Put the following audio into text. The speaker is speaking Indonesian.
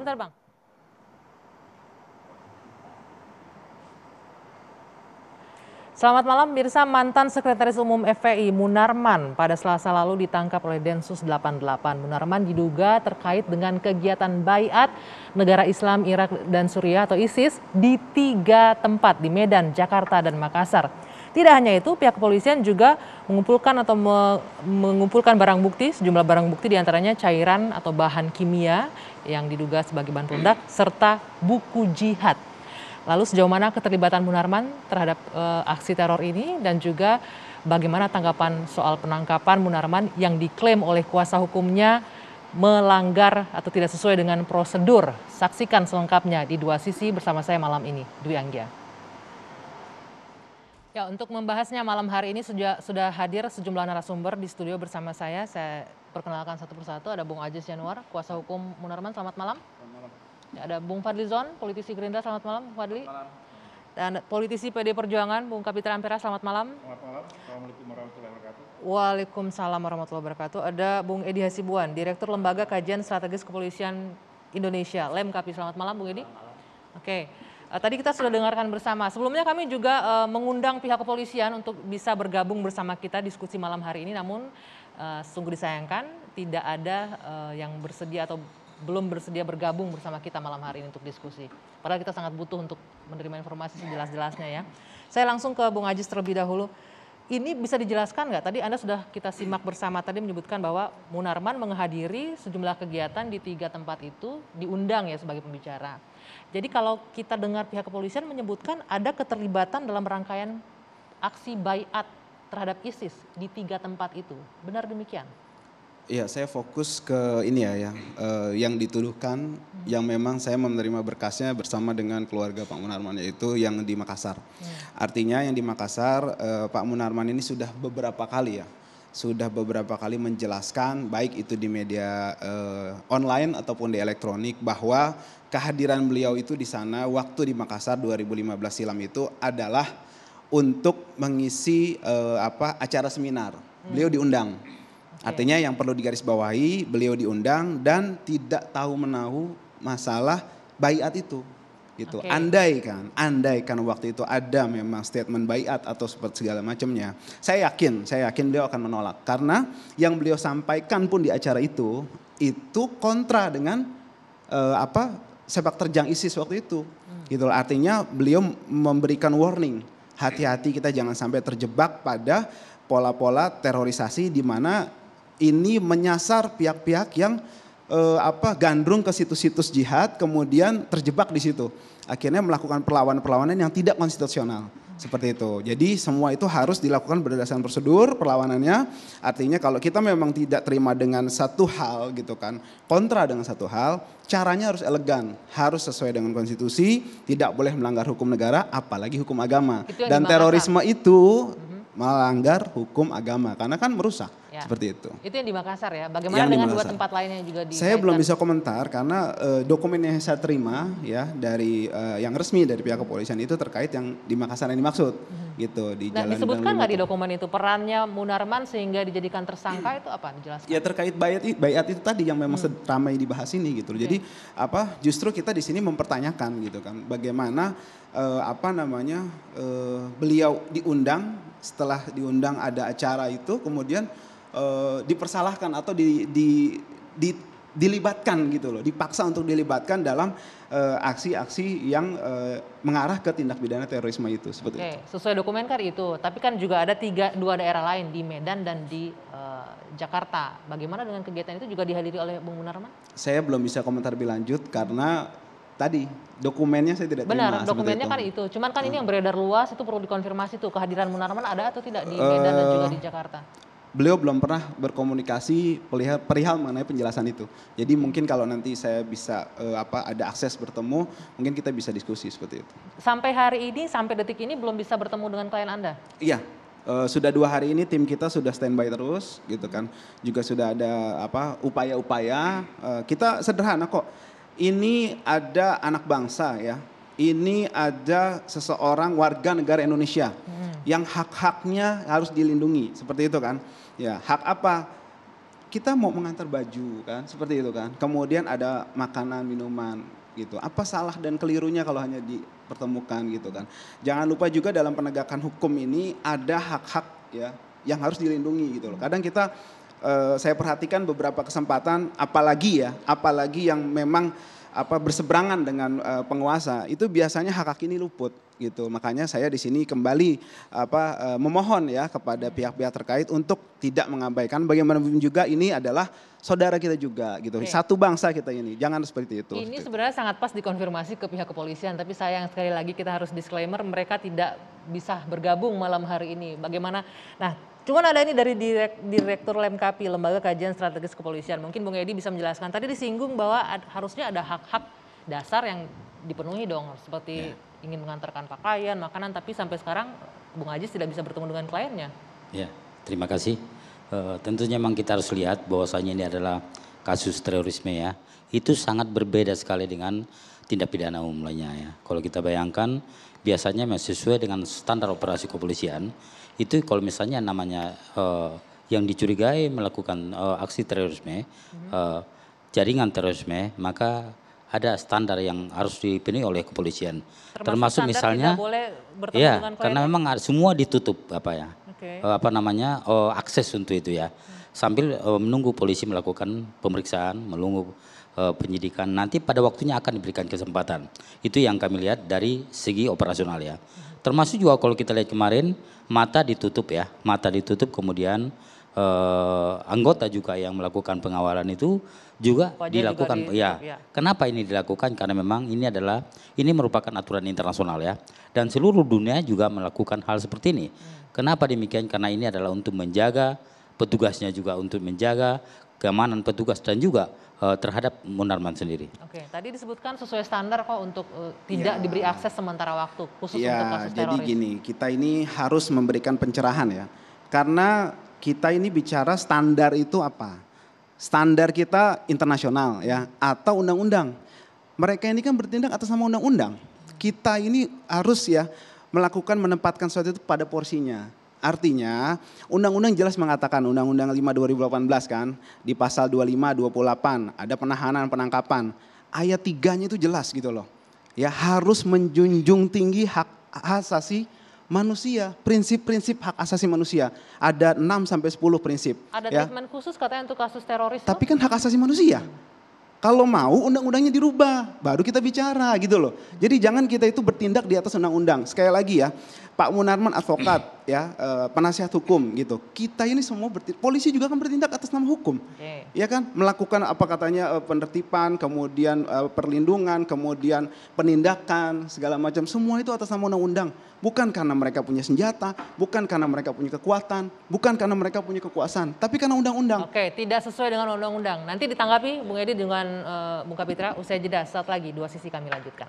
Sebentar Bang. Selamat malam, Mirsa. Mantan Sekretaris Umum FPI Munarman pada Selasa lalu ditangkap oleh Densus 88. Munarman diduga terkait dengan kegiatan baiat negara Islam Irak dan Suriah atau ISIS di 3 tempat di Medan, Jakarta, dan Makassar. Tidak hanya itu, pihak kepolisian juga mengumpulkan barang bukti, sejumlah barang bukti diantaranya cairan atau bahan kimia yang diduga sebagai bahan peledak serta buku jihad. Lalu sejauh mana keterlibatan Munarman terhadap aksi teror ini dan juga bagaimana tanggapan soal penangkapan Munarman yang diklaim oleh kuasa hukumnya melanggar atau tidak sesuai dengan prosedur. Saksikan selengkapnya di Dua Sisi bersama saya malam ini, Dwi Anggia. Ya, untuk membahasnya malam hari ini sudah hadir sejumlah narasumber di studio bersama saya. Saya perkenalkan satu persatu. Ada Bung Aziz Yanuar, kuasa hukum Munarman. Selamat malam. Selamat malam. Ya, ada Bung Fadli Zon, politisi Gerindra. Selamat malam, Bung Fadli. Selamat malam. Dan politisi PD Perjuangan, Bung Kapitra Ampera. Selamat malam. Selamat malam. Assalamualaikum warahmatullahi wabarakatuh. Waalaikumsalam warahmatullahi wabarakatuh. Ada Bung Edi Hasibuan, Direktur Lembaga Kajian Strategis Kepolisian Indonesia, LEMKAPI. Selamat malam, Bung Edi. Selamat malam. Oke. Tadi kita sudah dengarkan bersama. Sebelumnya kami juga mengundang pihak kepolisian untuk bisa bergabung bersama kita diskusi malam hari ini. Namun sungguh disayangkan tidak ada yang bersedia atau belum bersedia bergabung bersama kita malam hari ini untuk diskusi. Padahal kita sangat butuh untuk menerima informasi sejelas-jelasnya ya. Saya langsung ke Bung Aziz terlebih dahulu. Ini bisa dijelaskan nggak? Tadi Anda sudah kita simak bersama tadi menyebutkan bahwa Munarman menghadiri sejumlah kegiatan di 3 tempat itu, diundang ya sebagai pembicara. Jadi kalau kita dengar pihak kepolisian menyebutkan ada keterlibatan dalam rangkaian aksi baiat terhadap ISIS di 3 tempat itu. Benar demikian? Iya, saya fokus ke ini ya, yang dituduhkan, yang memang saya menerima berkasnya bersama dengan keluarga Pak Munarman, yaitu yang di Makassar. Artinya yang di Makassar, Pak Munarman ini sudah beberapa kali menjelaskan, baik itu di media online ataupun di elektronik, bahwa kehadiran beliau itu di sana waktu di Makassar 2015 silam itu adalah untuk mengisi acara seminar. Beliau diundang. Artinya yang perlu digarisbawahi, beliau diundang dan tidak tahu menahu masalah baiat itu. Gitu. Andaikan waktu itu ada memang statement baiat atau seperti segala macamnya, saya yakin beliau akan menolak, karena yang beliau sampaikan pun di acara itu kontra dengan sepak terjang ISIS waktu itu. Gitu. Artinya beliau memberikan warning, hati-hati kita jangan sampai terjebak pada pola-pola terorisasi di mana ini menyasar pihak-pihak yang gandrung ke situs-situs jihad, kemudian terjebak di situ. Akhirnya melakukan perlawanan-perlawanan yang tidak konstitusional. Seperti itu. Jadi semua itu harus dilakukan berdasarkan prosedur perlawanannya. Artinya kalau kita memang tidak terima dengan satu hal gitu kan, kontra dengan satu hal, caranya harus elegan, harus sesuai dengan konstitusi, tidak boleh melanggar hukum negara, apalagi hukum agama. Dan terorisme itu melanggar hukum agama karena kan merusak. Ya. Seperti itu. Itu yang di Makassar ya. Bagaimana dengan 2 tempat lainnya juga di? Saya belum bisa komentar karena dokumen yang saya terima ya dari yang resmi dari pihak kepolisian itu terkait yang di Makassar yang dimaksud. Gitu di Jalan. Disebutkan nggak di dokumen itu perannya Munarman sehingga dijadikan tersangka itu apa? Dijelaskan. Ya terkait baiat itu tadi yang memang ramai dibahas ini gitu. Jadi justru kita di sini mempertanyakan gitu kan bagaimana beliau diundang, setelah diundang ada acara itu kemudian dipersalahkan atau dilibatkan gitu loh, dipaksa untuk dilibatkan dalam aksi-aksi yang mengarah ke tindak pidana terorisme itu seperti itu. Sesuai dokumen kan itu, tapi kan juga ada 2 daerah lain di Medan dan di Jakarta. Bagaimana dengan kegiatan itu juga dihadiri oleh Bung Munarman? Saya belum bisa komentar lebih lanjut karena tadi dokumennya saya tidak terima. Benar, dokumennya kan itu. Cuman kan ini yang beredar luas itu perlu dikonfirmasi tuh kehadiran Munarman ada atau tidak di Medan dan juga di Jakarta. Beliau belum pernah berkomunikasi perihal mengenai penjelasan itu. Jadi mungkin kalau nanti saya bisa ada akses bertemu, mungkin kita bisa diskusi seperti itu. Sampai hari ini, sampai detik ini belum bisa bertemu dengan klien Anda? Iya, sudah 2 hari ini tim kita sudah standby terus, gitu kan. Juga sudah ada upaya-upaya. Kita sederhana kok. Ini ada anak bangsa ya. Ini ada seseorang warga negara Indonesia yang hak-haknya harus dilindungi, seperti itu kan. Ya, hak apa? kita mau mengantar baju kan, seperti itu kan. Kemudian ada makanan, minuman gitu. Apa salah dan kelirunya kalau hanya dipertemukan gitu kan. Jangan lupa juga dalam penegakan hukum ini ada hak-hak ya yang harus dilindungi gitu loh. Kadang kita saya perhatikan beberapa kesempatan apalagi yang memang berseberangan dengan penguasa, itu biasanya hak-hak ini luput gitu. Makanya saya di sini kembali memohon ya kepada pihak-pihak terkait untuk tidak mengabaikan, bagaimanapun juga ini adalah saudara kita juga gitu. Oke. Satu bangsa kita ini. Jangan seperti itu. Ini sebenarnya sangat pas dikonfirmasi ke pihak kepolisian, tapi sayang sekali lagi kita harus disclaimer mereka tidak bisa bergabung malam hari ini. Bagaimana? Nah, cuman ada ini dari Direktur Lemkapi, Lembaga Kajian Strategis Kepolisian. Mungkin Bung Edi bisa menjelaskan. Tadi disinggung bahwa harusnya ada hak-hak dasar yang dipenuhi dong, seperti ingin mengantarkan pakaian, makanan, tapi sampai sekarang Bung Ajis tidak bisa bertemu dengan kliennya. Ya, terima kasih. Tentunya memang kita harus lihat bahwasanya ini adalah kasus terorisme ya. Itu sangat berbeda sekali dengan tindak pidana umum lainnya ya. Kalau kita bayangkan biasanya masih sesuai dengan standar operasi kepolisian, itu kalau misalnya namanya yang dicurigai melakukan aksi terorisme, jaringan terorisme, maka ada standar yang harus dipenuhi oleh kepolisian. Termasuk misalnya, tidak boleh bertemu ya, dengan karena memang semua ditutup Oke. akses untuk itu ya. Sambil menunggu polisi melakukan pemeriksaan, menunggu penyidikan. Nanti pada waktunya akan diberikan kesempatan. Itu yang kami lihat dari segi operasional ya. Termasuk juga kalau kita lihat kemarin mata ditutup ya, mata ditutup kemudian anggota juga yang melakukan pengawalan itu juga Wajah dilakukan juga ya. ya. Kenapa ini dilakukan? Karena memang ini merupakan aturan internasional ya. Dan seluruh dunia juga melakukan hal seperti ini. Kenapa demikian? Karena ini adalah untuk menjaga petugasnya, juga untuk menjaga keamanan petugas dan juga terhadap Munarman sendiri. Oke, tadi disebutkan sesuai standar kok untuk tidak diberi akses sementara waktu khusus untuk Ya, kasus jadi teroris. gini, kita ini harus memberikan pencerahan ya. Karena kita ini bicara standar itu apa? Standar kita internasional ya, atau undang-undang. Mereka ini kan bertindak atas nama undang-undang. Kita ini harus ya menempatkan sesuatu itu pada porsinya. Artinya undang-undang jelas mengatakan, Undang-Undang 5 2018 kan, di pasal 25, 28 ada penahanan, penangkapan. Ayat 3-nya itu jelas gitu loh. Ya, harus menjunjung tinggi hak asasi manusia, prinsip-prinsip hak asasi manusia. Ada 6 sampai 10 prinsip. Ada ya. treatment khusus katanya untuk kasus teroris. Tapi kan hak asasi manusia. Kalau mau undang-undangnya dirubah, baru kita bicara gitu loh. Jadi jangan kita itu bertindak di atas undang-undang. Sekali lagi ya, Pak Munarman advokat ya, penasihat hukum gitu. Kita ini semua polisi juga kan bertindak atas nama hukum. Oke. Ya kan, melakukan apa katanya penertiban, kemudian perlindungan, kemudian penindakan segala macam, semua itu atas nama undang-undang. Bukan karena mereka punya senjata, bukan karena mereka punya kekuatan, bukan karena mereka punya kekuasaan, tapi karena undang-undang. Oke, tidak sesuai dengan undang-undang. Nanti ditanggapi Bung Edi dengan Bung Kapitra usai jeda. Saat lagi dua sisi kami lanjutkan.